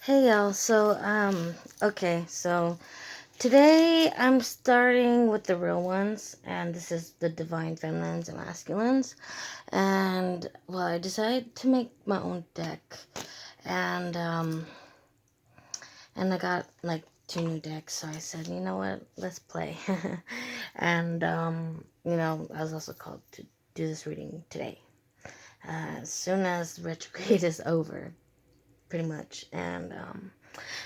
Hey y'all, okay, so today I'm starting with the real ones, and this is the divine feminines and masculines. And well, I decided to make my own deck, and and I got like two new decks, so I said, you know what, let's play. And I was also called to do this reading today, as soon as retrograde is over, pretty much, and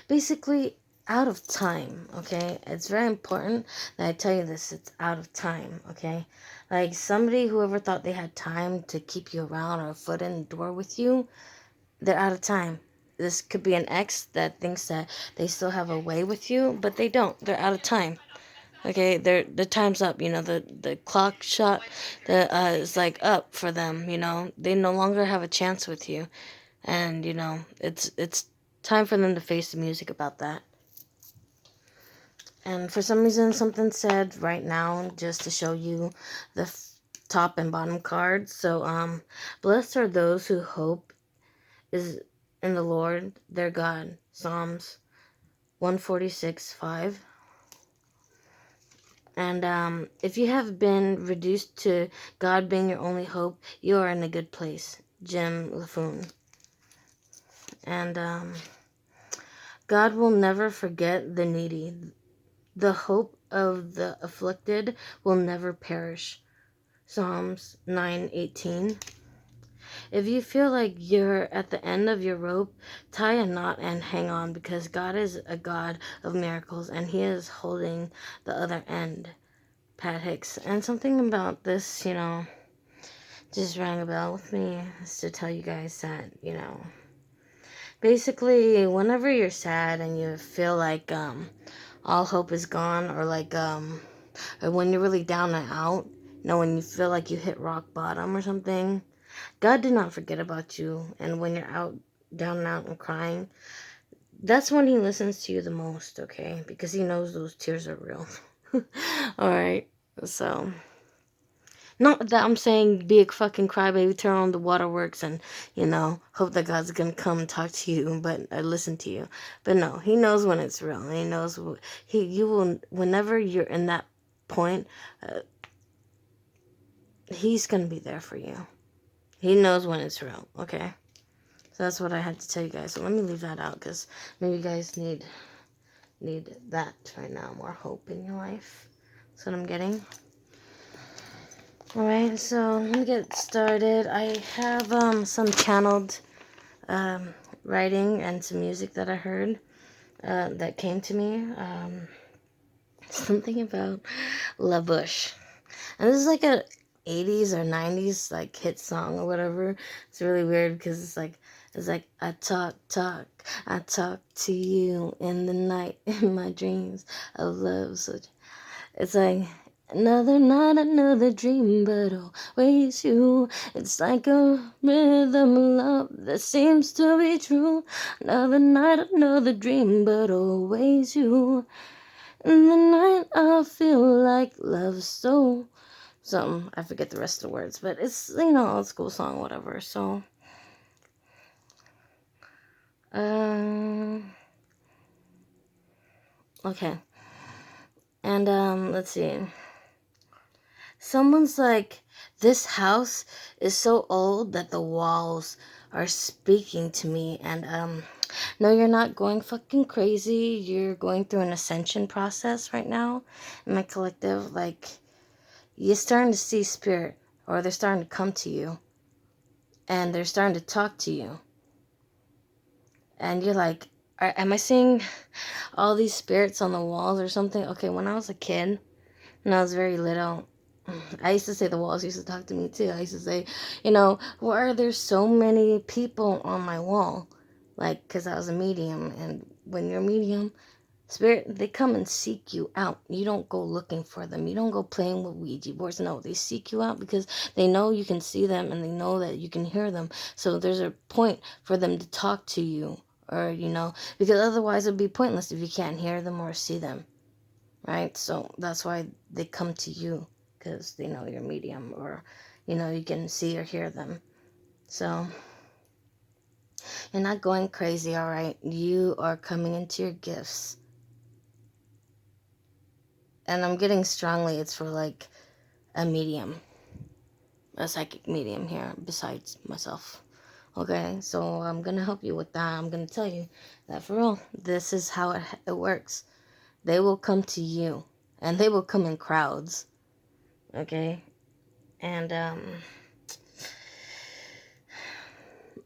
basically out of time. Okay, it's very important that I tell you this. It's out of time. Okay, like somebody who ever thought they had time to keep you around or a foot in the door with you, they're out of time. This could be an ex that thinks that they still have a way with you, but they don't. They're out of time. Okay, the time's up. The clock shot the is like up for them. They no longer have a chance with you, and it's time for them to face the music about that. And for some reason, something said right now just to show you the top and bottom cards. So, blessed are those who hope is in the Lord their God. Psalms 146:5. And if you have been reduced to God being your only hope, you are in a good place. Jim LaFoon. And God will never forget the needy. The hope of the afflicted will never perish. Psalms 9:18. If you feel like you're at the end of your rope, tie a knot and hang on, because God is a God of miracles and He is holding the other end. Pat Hicks. And something about this, just rang a bell with me, is to tell you guys that, basically, whenever you're sad and you feel like all hope is gone, or like or when you're really down and out, when you feel like you hit rock bottom or something, God did not forget about you. And when you're out, down and out and crying, that's when He listens to you the most, okay? Because He knows those tears are real. Alright, so not that I'm saying be a fucking crybaby, turn on the waterworks, and hope that God's gonna come and talk to you, but listen to you. But no, He knows when it's real. And He knows you will, whenever you're in that point. He's gonna be there for you. He knows when it's real. Okay, so that's what I had to tell you guys. So let me leave that out, because maybe you guys need that right now. More hope in your life. That's what I'm getting. Alright, so let me get started. I have some channeled writing and some music that I heard that came to me. Something about La Bush. And this is like a 80s or 90s like hit song or whatever. It's really weird because it's like I talk to you in the night in my dreams of love. So it's like another night, another dream, but always you. It's like a rhythm of love that seems to be true. Another night, another dream, but always you. In the night I feel like love so something. I forget the rest of the words, but it's old school song, whatever. So okay. And let's see. Someone's like, this house is so old that the walls are speaking to me. And no, you're not going fucking crazy. You're going through an ascension process right now in my collective. Like, you're starting to see spirit, or they're starting to come to you, and they're starting to talk to you, and you're like, am I seeing all these spirits on the walls or something? Okay, when I was a kid, when I was very little, I used to say the walls used to talk to me too. I used to say, why are there so many people on my wall? Like, because I was a medium, and when you're a medium, spirit, they come and seek you out. You don't go looking for them. You don't go playing with Ouija boards. No, they seek you out because they know you can see them and they know that you can hear them. So there's a point for them to talk to you, or, because otherwise it would be pointless if you can't hear them or see them, right? So that's why they come to you, because they know you're medium, or, you can see or hear them. So You're not going crazy, all right? You are coming into your gifts. And I'm getting strongly it's for like a medium, a psychic medium here besides myself. Okay, so I'm going to help you with that. I'm going to tell you that for real, this is how it works. They will come to you, and they will come in crowds. Okay? And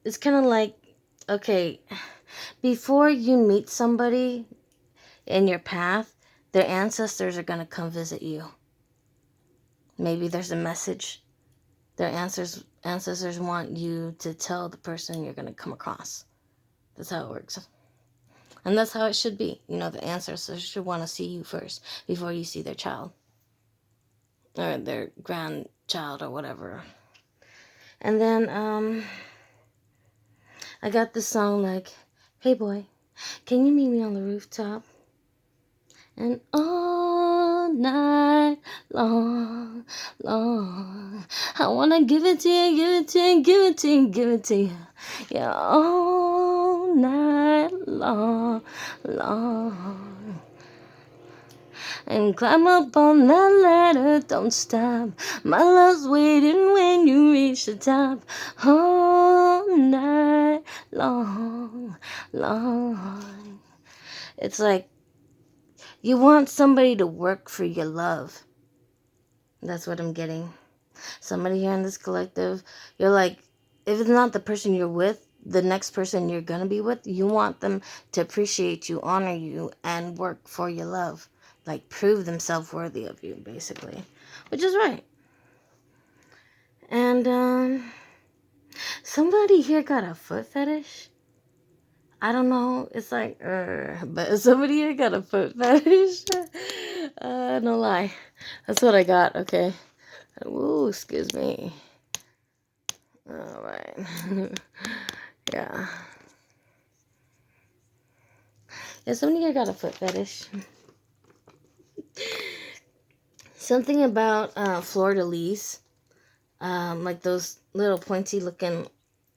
it's kind of like, okay, before you meet somebody in your path, their ancestors are going to come visit you. Maybe there's a message. Their ancestors want you to tell the person you're going to come across. That's how it works. And that's how it should be. You know, the ancestors should want to see you first before you see their child. Or their grandchild or whatever. And then, I got this song like, hey boy, can you meet me on the rooftop? And all night long, long, I wanna give it to you, give it to you, give it to you, give it to you. Yeah, all night long, long. And climb up on that ladder, don't stop. My love's waiting when you reach the top. All night long, long. It's like you want somebody to work for your love. That's what I'm getting. Somebody here in this collective, you're like, if it's not the person you're with, the next person you're going to be with, you want them to appreciate you, honor you, and work for your love. Like, prove themselves worthy of you, basically. Which is right. And, somebody here got a foot fetish. I don't know. It's like, but somebody here got a foot fetish. No lie. That's what I got, okay? Ooh, excuse me. All right. Yeah. Yeah, somebody here got a foot fetish. Something about fleur-de-lis. Like those little pointy looking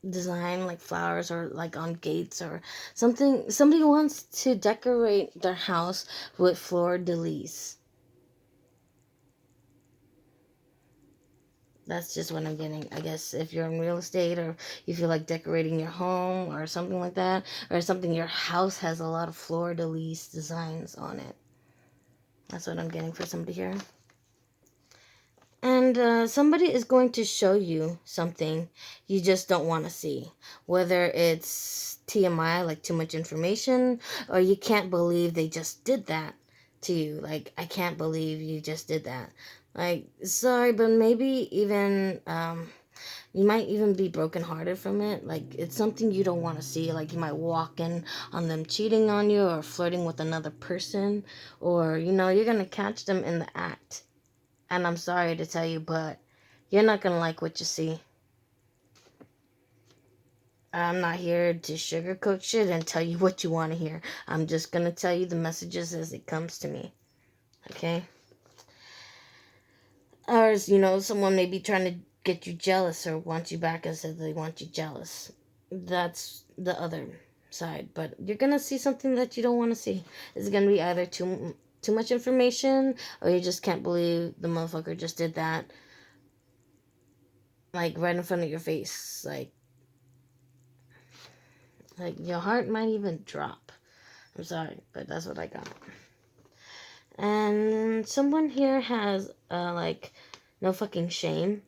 design like flowers or like on gates or something. Somebody wants to decorate their house with fleur-de-lis. That's just what I'm getting. I guess if you're in real estate or you feel like decorating your home or something like that, or something your house has a lot of fleur-de-lis designs on it. That's what I'm getting for somebody here. And somebody is going to show you something you just don't want to see. Whether it's TMI, like too much information, or you can't believe they just did that to you. Like, I can't believe you just did that. Like, sorry, but maybe even, you might even be brokenhearted from it. Like, it's something you don't want to see. Like, you might walk in on them cheating on you or flirting with another person. Or, you know, you're going to catch them in the act. And I'm sorry to tell you, but you're not going to like what you see. I'm not here to sugarcoat shit and tell you what you want to hear. I'm just going to tell you the messages as it comes to me. Okay? Or, you know, someone may be trying to get you jealous or want you back and said they want you jealous. That's the other side. But you're going to see something that you don't want to see. It's going to be either too much information or you just can't believe the motherfucker just did that. Like, right in front of your face. Like, your heart might even drop. I'm sorry, but that's what I got. And someone here has, like, no fucking shame.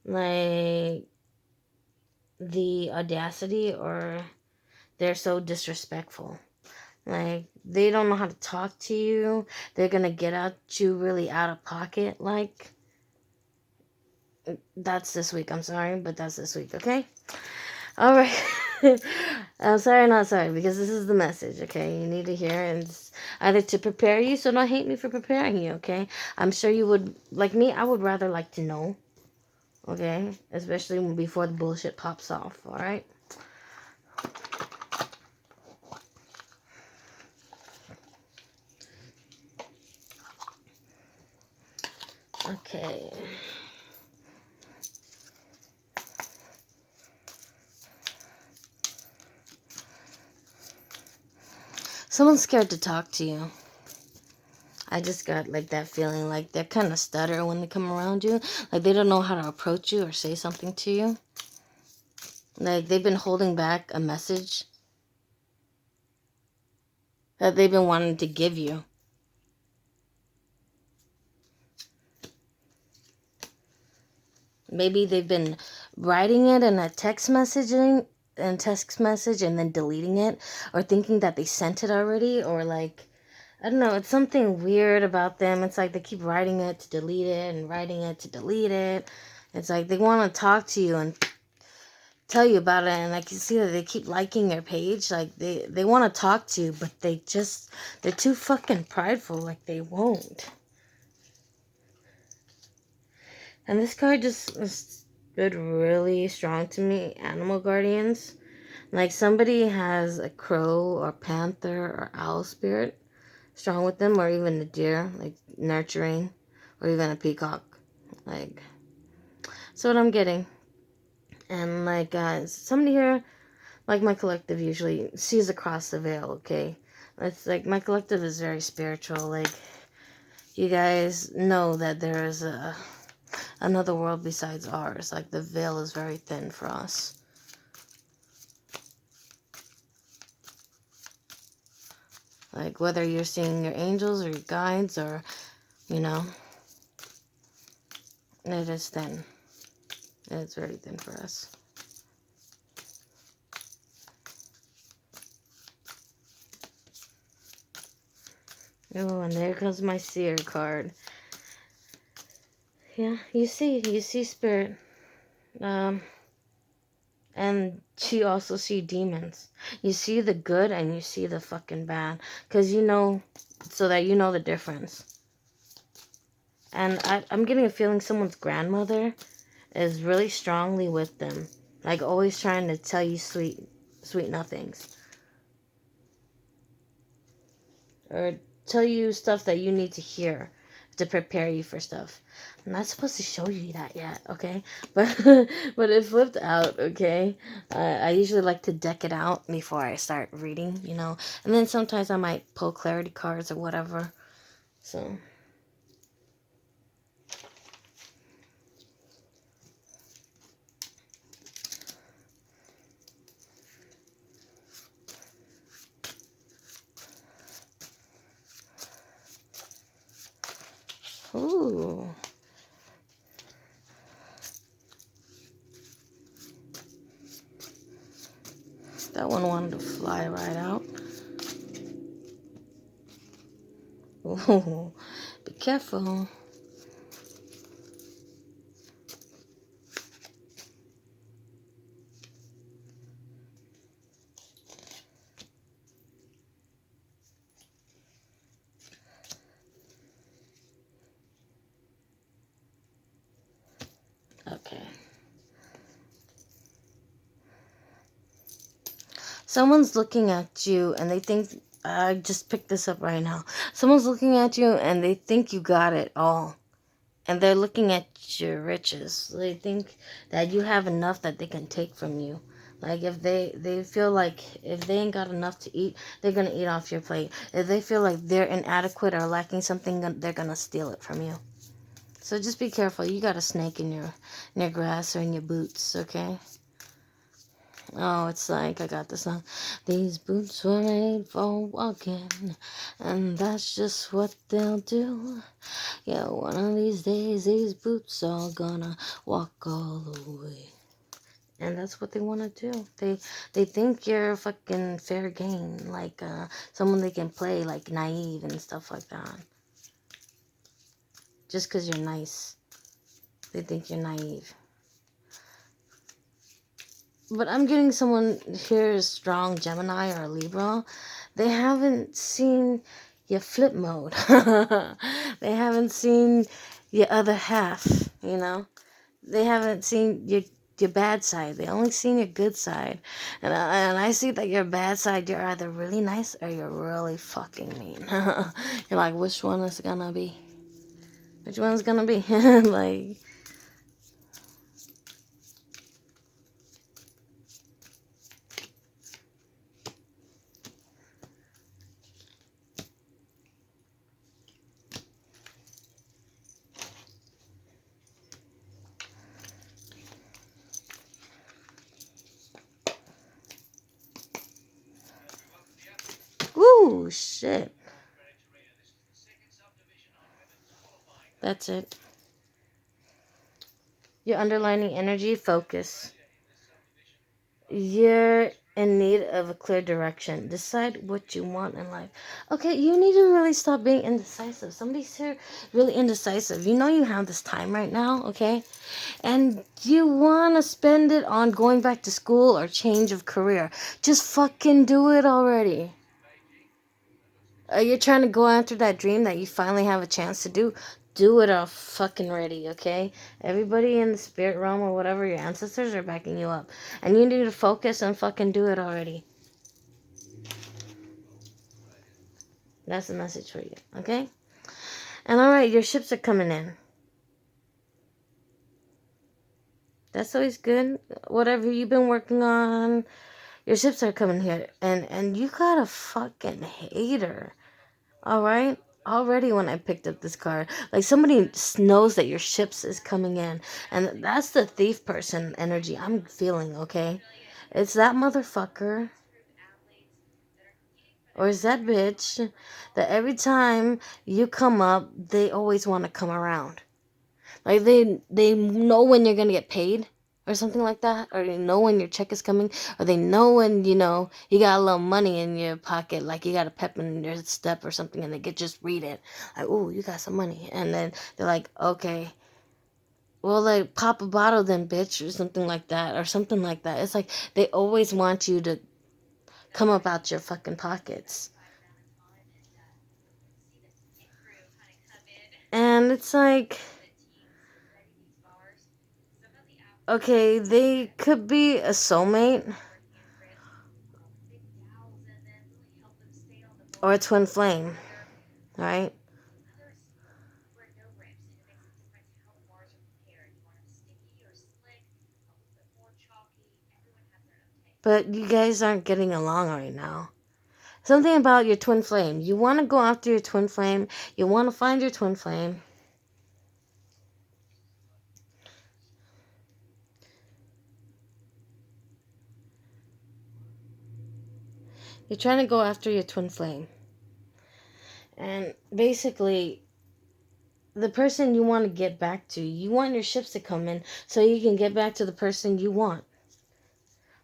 Like, the audacity, or they're so disrespectful. Like, they don't know how to talk to you. They're gonna get at you really out of pocket. Like, that's this week. I'm sorry, but that's this week, okay? All right. I'm sorry, not sorry, because this is the message, okay? You need to hear, and it's either to prepare you, so don't hate me for preparing you, okay? I'm sure you would, like me, I would rather like to know, okay? Especially before the bullshit pops off, all right? Okay. Someone's scared to talk to you. I just got like that feeling like they're kind of stutter when they come around you. Like they don't know how to approach you or say something to you. Like they've been holding back a message that they've been wanting to give you. Maybe they've been writing it in a text message and then deleting it, or thinking that they sent it already, or like, I don't know, it's something weird about them. It's like they keep writing it to delete it and writing it to delete it. It's like they want to talk to you and tell you about it, and I can see that they keep liking your page. Like they want to talk to you, but they're too fucking prideful. Like they won't. And this card just stood really strong to me. Animal guardians. Like somebody has a crow or panther or owl spirit strong with them, or even a deer, like nurturing, or even a peacock. Like, so what I'm getting. And like somebody here, like my collective usually sees across the veil, okay? It's like my collective is very spiritual. Like you guys know that there is another world besides ours. Like the veil is very thin for us. Like whether you're seeing your angels or your guides, or, you know, it is thin. It's very thin for us. Oh, and there comes my seer card. Yeah, you see spirit. And you also see demons. You see the good and you see the fucking bad. Because you know, so that you know the difference. And I'm getting a feeling someone's grandmother is really strongly with them. Like always trying to tell you sweet nothings. Or tell you stuff that you need to hear to prepare you for stuff. I'm not supposed to show you that yet, okay? But but it flipped out, okay? I usually like to deck it out before I start reading, you know? And then sometimes I might pull clarity cards or whatever. So... Ooh. That one wanted to fly right out. Ooh. Be careful. Okay. Someone's looking at you and they think, I just picked this up right now. Someone's looking at you and they think you got it all. And they're looking at your riches. They think that you have enough that they can take from you. Like if they feel like if they ain't got enough to eat, they're going to eat off your plate. If they feel like they're inadequate or lacking something, they're going to steal it from you. So just be careful. You got a snake in your grass or in your boots, okay? Oh, it's like I got this song. These boots were made for walking, and that's just what they'll do. Yeah, one of these days these boots are gonna walk all the way. And that's what they want to do. They think you're fucking fair game, like someone they can play, like naive and stuff like that. Just because you're nice, they think you're naive. But I'm getting someone here is strong Gemini or Libra. They haven't seen your flip mode. They haven't seen your other half, you know. They haven't seen your bad side. They only seen your good side. And I see that your bad side, you're either really nice or you're really fucking mean. You're like, which one is it gonna be? Which one's gonna be? Like... Ooh, shit. That's it. Your underlining energy, focus. You're in need of a clear direction. Decide what you want in life. Okay, you need to really stop being indecisive. Somebody's here really indecisive. You know you have this time right now, okay? And you want to spend it on going back to school or change of career. Just fucking do it already. You're trying to go after that dream that you finally have a chance to do. Do it all fucking ready, okay? Everybody in the spirit realm or whatever, your ancestors are backing you up. And you need to focus and fucking do it already. That's the message for you, okay? And alright, your ships are coming in. That's always good. Whatever you've been working on, your ships are coming here. And you got a fucking hater. Alright? Already when I picked up this card. Like somebody knows that your ships is coming in. And that's the thief person energy I'm feeling, okay? It's that motherfucker. Or is that bitch that every time you come up, they always want to come around. Like they know when you're gonna get paid or something like that, or they know when your check is coming, or they know when you got a little money in your pocket, like you got a pep in your step or something, and they get just read it, like, oh, you got some money, and then they're like, okay, well, like pop a bottle then, bitch, or something like that, or something like that. It's like they always want you to come up out your fucking pockets, and it's like, okay, they could be a soulmate or a twin flame, right? But you guys aren't getting along right now. Something about your twin flame. You want to go after your twin flame. You want to find your twin flame. You're trying to go after your twin flame. And basically, the person you want to get back to, you want your ships to come in so you can get back to the person you want.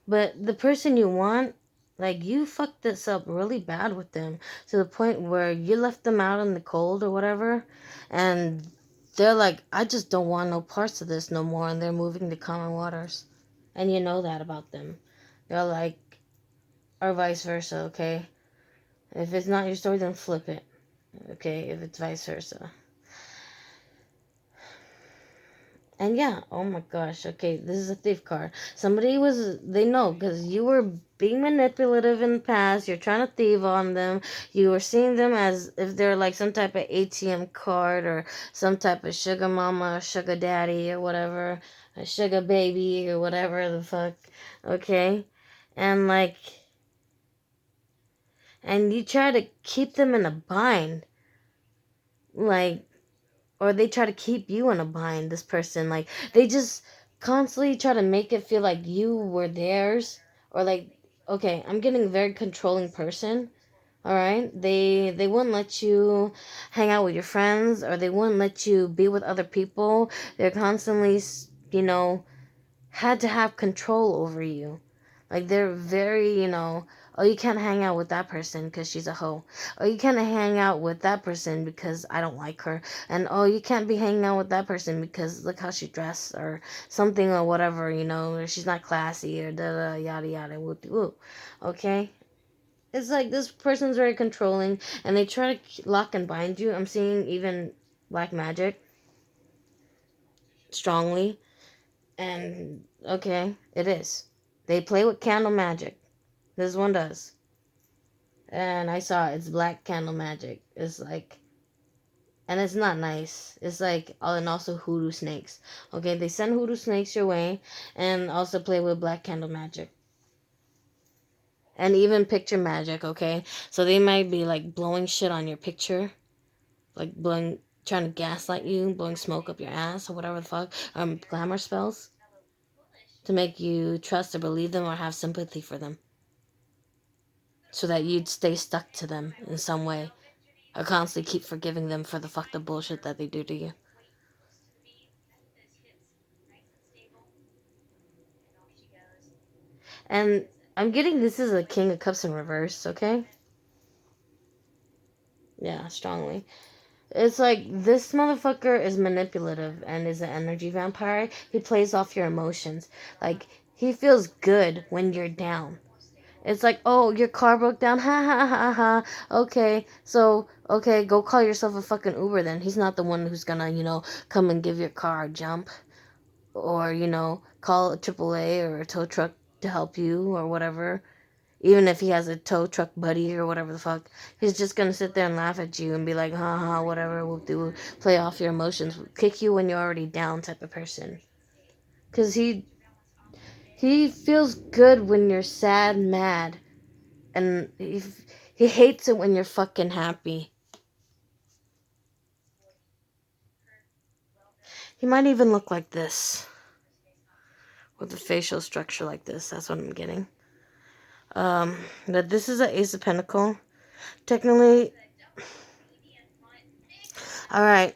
But the person you want, like, you fucked this up really bad with them to the point where you left them out in the cold or whatever, and they're like, I just don't want no parts of this no more, and they're moving to common waters. And you know that about them. They're like, or vice versa, okay? If it's not your story, then flip it, okay? If it's vice versa. And yeah, oh my gosh, okay, this is a thief card. They know, because you were being manipulative in the past. You're trying to thieve on them. You were seeing them as if they're like some type of ATM card or some type of sugar mama or sugar daddy or whatever, a sugar baby or whatever the fuck, okay? And like, and you try to keep them in a bind, like, or they try to keep you in a bind, this person, like they just constantly try to make it feel like you were theirs, or like, okay, I'm getting a very controlling person. All right, they wouldn't let you hang out with your friends, or they wouldn't let you be with other people. They're constantly, had to have control over you. Like they're very, oh, you can't hang out with that person because she's a hoe. Oh, you can't hang out with that person because I don't like her. And oh, you can't be hanging out with that person because look how she dressed or something or whatever, or she's not classy or da da yada yada woo woo. Okay? It's like this person's very controlling and they try to lock and bind you. I'm seeing even black magic strongly. And okay, it is. They play with candle magic. This one does. And I saw it's black candle magic. It's like, and it's not nice. It's like, oh, and also hoodoo snakes. Okay, they send hoodoo snakes your way and also play with black candle magic. And even picture magic, okay? So they might be like blowing shit on your picture. Like trying to gaslight you, blowing smoke up your ass or whatever the fuck. Glamour spells to make you trust or believe them or have sympathy for them. so that you'd stay stuck to them in some way, or constantly keep forgiving them for the fucked up bullshit that they do to you. And I'm getting this is a King of Cups in reverse, okay? Yeah, strongly. It's like this motherfucker is manipulative and is an energy vampire. He plays off your emotions. Like, he feels good when you're down. It's like, oh, your car broke down. Ha ha ha ha. Okay, so, okay, go call yourself a fucking Uber then. He's not the one who's gonna, come and give your car a jump. Or, call a AAA or a tow truck to help you or whatever. Even if he has a tow truck buddy or whatever the fuck, he's just gonna sit there and laugh at you and be like, ha ha, whatever, we'll do, play off your emotions, kick you when you're already down type of person. Cause he feels good when you're sad, mad, and he hates it when you're fucking happy. He might even look like this, with a facial structure like this. That's what I'm getting. But this is an Ace of Pentacle. Technically, alright.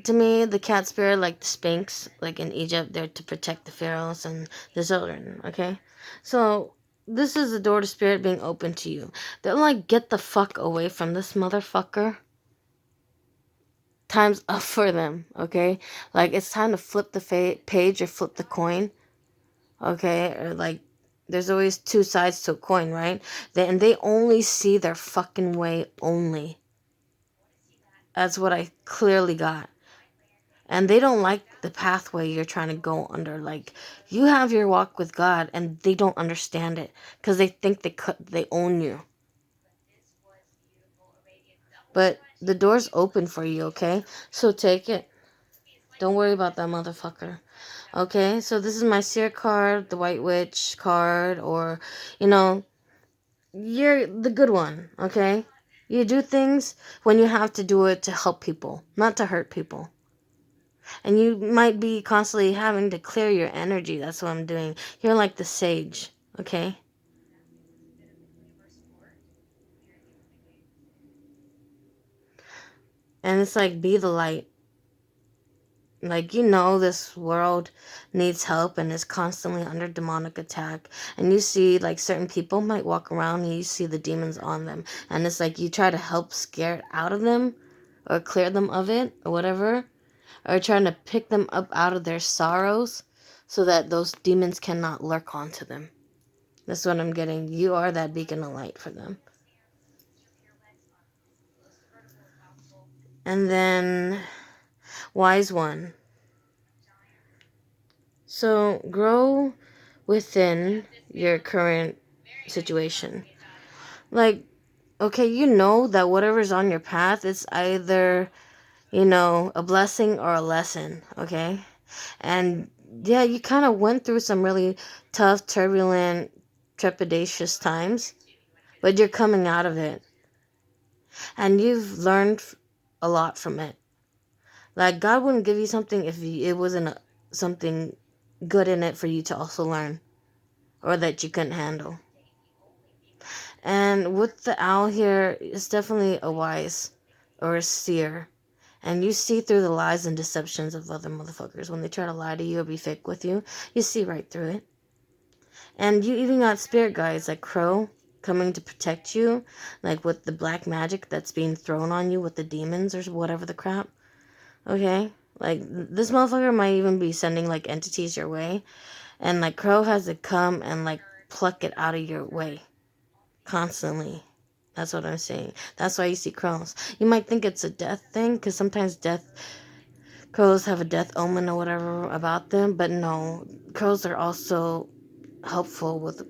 To me, the cat spirit, like the Sphinx, like in Egypt, they're to protect the pharaohs and the children, okay? So, this is the door to spirit being open to you. They're like, get the fuck away from this motherfucker. Time's up for them, okay? Like, it's time to flip the page or flip the coin, okay? Or like, there's always two sides to a coin, right? And they only see their fucking way only. That's what I clearly got. And they don't like the pathway you're trying to go under. Like, you have your walk with God and they don't understand it because they think they own you. But the door's open for you, okay? So take it. Don't worry about that motherfucker. Okay? So this is my Seer card, the White Witch card, or, you're the good one, okay? You do things when you have to do it to help people, not to hurt people. And you might be constantly having to clear your energy. That's what I'm doing. You're like the sage, okay? And it's like, be the light. Like, this world needs help and is constantly under demonic attack. And you see, like, certain people might walk around and you see the demons on them. And it's like you try to help scare it out of them or clear them of it or whatever. Or trying to pick them up out of their sorrows so that those demons cannot lurk onto them. That's what I'm getting. You are that beacon of light for them. And then, wise one. So, grow within your current situation. Like, okay, you know that whatever's on your path is either, a blessing or a lesson, okay? And yeah, you kind of went through some really tough, turbulent, trepidatious times, but you're coming out of it. And you've learned a lot from it. Like, God wouldn't give you something if it wasn't something good in it for you to also learn, or that you couldn't handle. And with the owl here, it's definitely a wise or a seer. And you see through the lies and deceptions of other motherfuckers. When they try to lie to you or be fake with you, you see right through it. And you even got spirit guides like Crow coming to protect you, like with the black magic that's being thrown on you with the demons or whatever the crap. Okay? Like, this motherfucker might even be sending, like, entities your way. And, like, Crow has to come and, like, pluck it out of your way. Constantly. That's what I'm saying. That's why you see crows. You might think it's a death thing, because sometimes crows have a death omen or whatever about them. But no, crows are also helpful with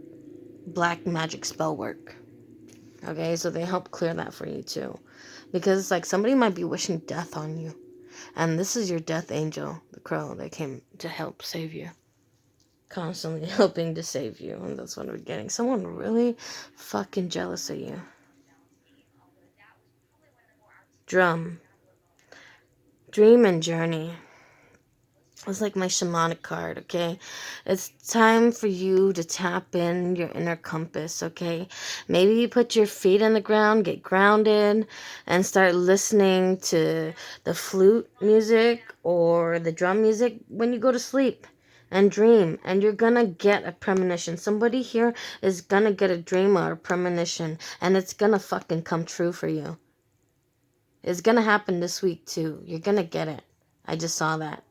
black magic spell work. Okay, so they help clear that for you too. Because it's like somebody might be wishing death on you. And this is your death angel, the crow, that came to help save you. Constantly helping to save you. And that's what we're getting. Someone really fucking jealous of you. Drum. Dream and journey. It's like my shamanic card, okay? It's time for you to tap in your inner compass, okay? Maybe you put your feet on the ground, get grounded, and start listening to the flute music or the drum music when you go to sleep and dream. And you're gonna get a premonition. Somebody here is gonna get a dream or a premonition, and it's gonna fucking come true for you. It's gonna happen this week, too. You're gonna get it. I just saw that.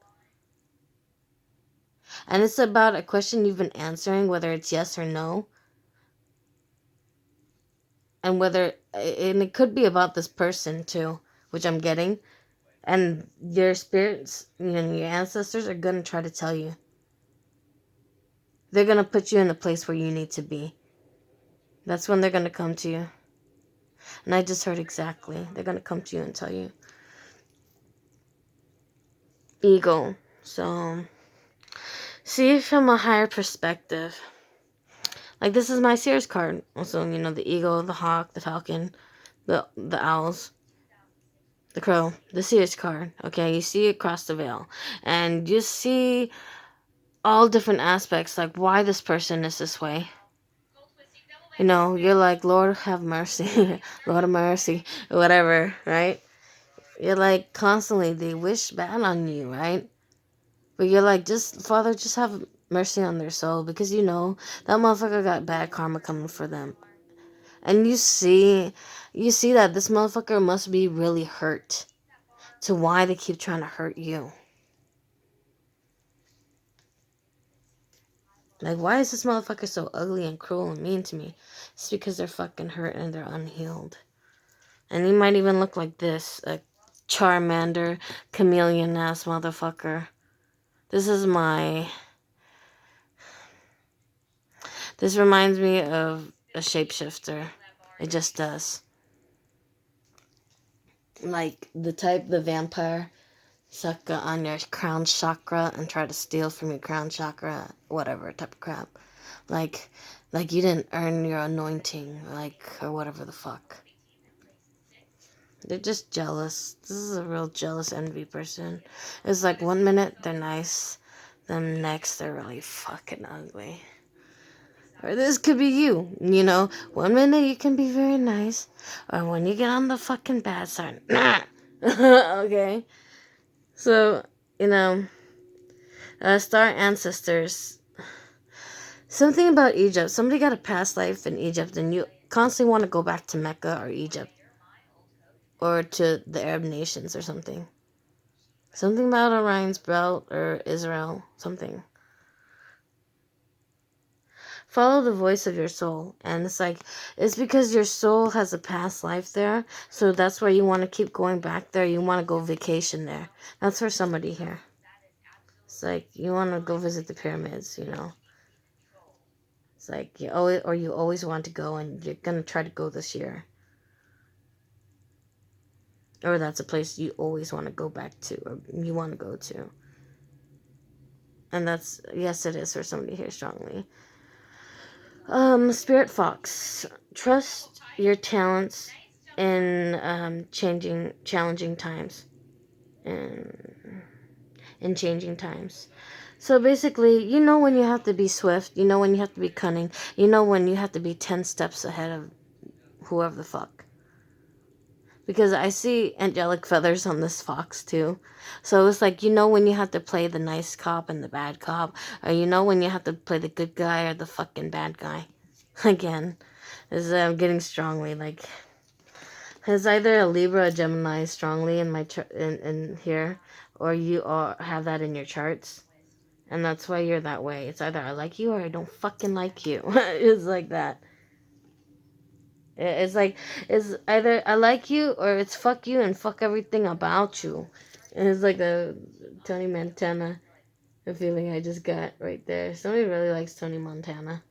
And it's about a question you've been answering, whether it's yes or no. And it could be about this person too, which I'm getting. And your spirits, your ancestors are going to try to tell you. They're going to put you in the place where you need to be. That's when they're going to come to you. And I just heard exactly. They're going to come to you and tell you. Ego. So, see from a higher perspective. Like, this is my Sears card. Also, the eagle, the hawk, the falcon, the owls, the crow, the Sears card. Okay, you see across the veil. And you see all different aspects, like why this person is this way. You're like, Lord have mercy, Lord of mercy, whatever, right? You're like, constantly, they wish bad on you, right? But you're like, Father, just have mercy on their soul, because that motherfucker got bad karma coming for them. And you see that this motherfucker must be really hurt to why they keep trying to hurt you. Like, why is this motherfucker so ugly and cruel and mean to me? It's because they're fucking hurt and they're unhealed. And he might even look like this, a Charmander, chameleon-ass motherfucker. This reminds me of a shapeshifter. It just does. Like, the vampire suck on your crown chakra and try to steal from your crown chakra, whatever type of crap. Like you didn't earn your anointing, or whatever the fuck. They're just jealous. This is a real jealous envy person. It's like 1 minute they're nice, then next they're really fucking ugly. Or this could be you, 1 minute you can be very nice, or when you get on the fucking bad side, okay? So, star ancestors. Something about Egypt. Somebody got a past life in Egypt, and you constantly want to go back to Mecca or Egypt. Or to the Arab nations or something. Something about Orion's belt or Israel. Something. Follow the voice of your soul. And it's because your soul has a past life there. So that's why you want to keep going back there. You want to go vacation there. That's for somebody here. It's like you want to go visit the pyramids, It's like you always want to go, and you're going to try to go this year. Or that's a place you always want to go back to, or you want to go to. And yes, it is for somebody here strongly. Spirit Fox. Trust your talents in challenging times. In changing times. So basically, when you have to be swift, when you have to be cunning, when you have to be 10 steps ahead of whoever the fuck. Because I see angelic feathers on this fox too. So it's like, when you have to play the nice cop and the bad cop. Or when you have to play the good guy or the fucking bad guy. Again, I'm getting strongly like... It's either a Libra or Gemini strongly in my in here. Or you all have that in your charts. And that's why you're that way. It's either I like you or I don't fucking like you. It's like that. It's like, it's either I like you or it's fuck you and fuck everything about you. And it's like the Tony Montana, the feeling I just got right there. Somebody really likes Tony Montana.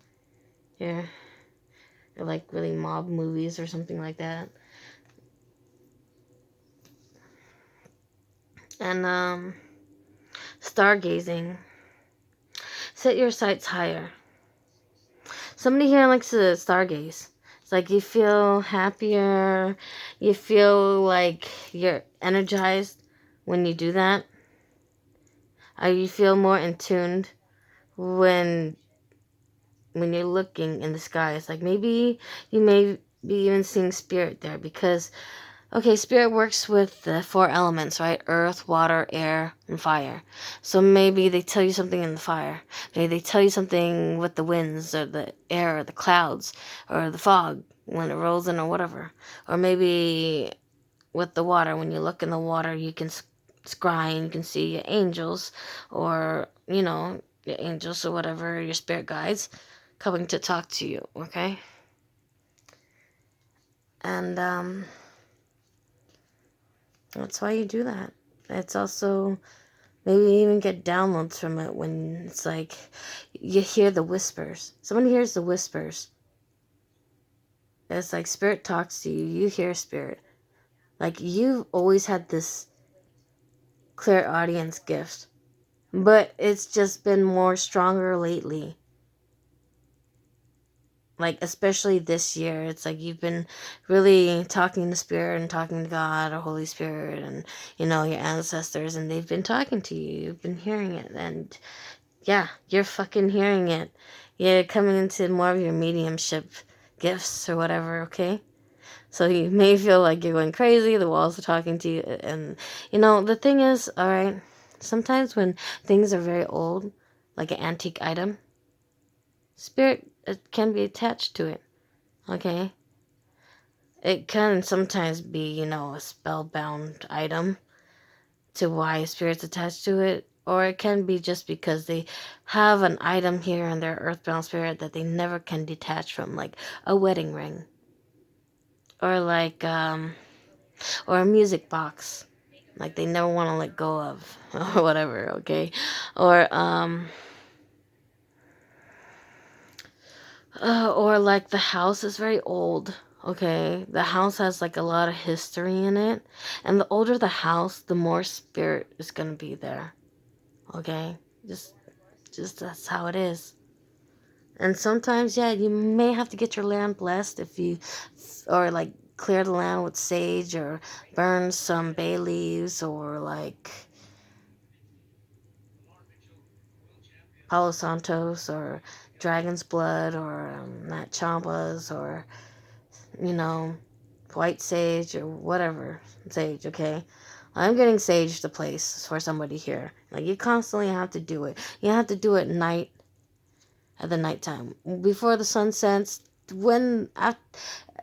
Yeah. Or like really mob movies or something like that. And, stargazing. Set your sights higher. Somebody here likes to stargaze. It's like you feel happier, you feel like you're energized when you do that. You feel more in tuned when you're looking in the sky. It's like maybe you may be even seeing spirit there because, okay, spirit works with the four elements, right? Earth, water, air, and fire. So maybe they tell you something in the fire. Maybe they tell you something with the winds or the air or the clouds or the fog when it rolls in or whatever. Or maybe with the water, when you look in the water, you can scry and you can see your angels or, your angels or whatever, your spirit guides coming to talk to you, okay? And that's why you do that. It's also maybe you even get downloads from it when it's like you hear the whispers. Someone hears the whispers. It's like spirit talks to you. You hear spirit. Like you've always had this clear audience gift, but it's just been more stronger lately. Like especially this year, it's like you've been really talking to spirit and talking to God or Holy Spirit and your ancestors, and they've been talking to you. You've been hearing it, and yeah, you're fucking hearing it. You're coming into more of your mediumship gifts or whatever, okay? So you may feel like you're going crazy, the walls are talking to you, and the thing is, alright, sometimes when things are very old, like an antique item, spirit it can be attached to it, okay? It can sometimes be, a spellbound item to why spirit's attached to it, or it can be just because they have an item here in their earthbound spirit that they never can detach from, like a wedding ring, or like or a music box, like they never want to let go of, or whatever, okay, or like the house is very old. Okay, the house has like a lot of history in it, and the older the house, the more spirit is gonna be there. Okay, just that's how it is. And sometimes, yeah, you may have to get your land blessed or like clear the land with sage or burn some bay leaves or like Palo Santos or dragon's blood or Nat Champas or, you know, white sage or whatever sage, okay? I'm getting sage the place for somebody here. Like, you constantly have to do it. You have to do it at the nighttime. Before the sun sets,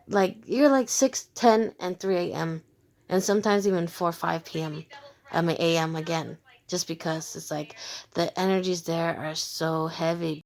like, you're like 6, 10, and 3 a.m. And sometimes even 4, 5 p.m. A.m. again. Just because it's like the energies there are so heavy.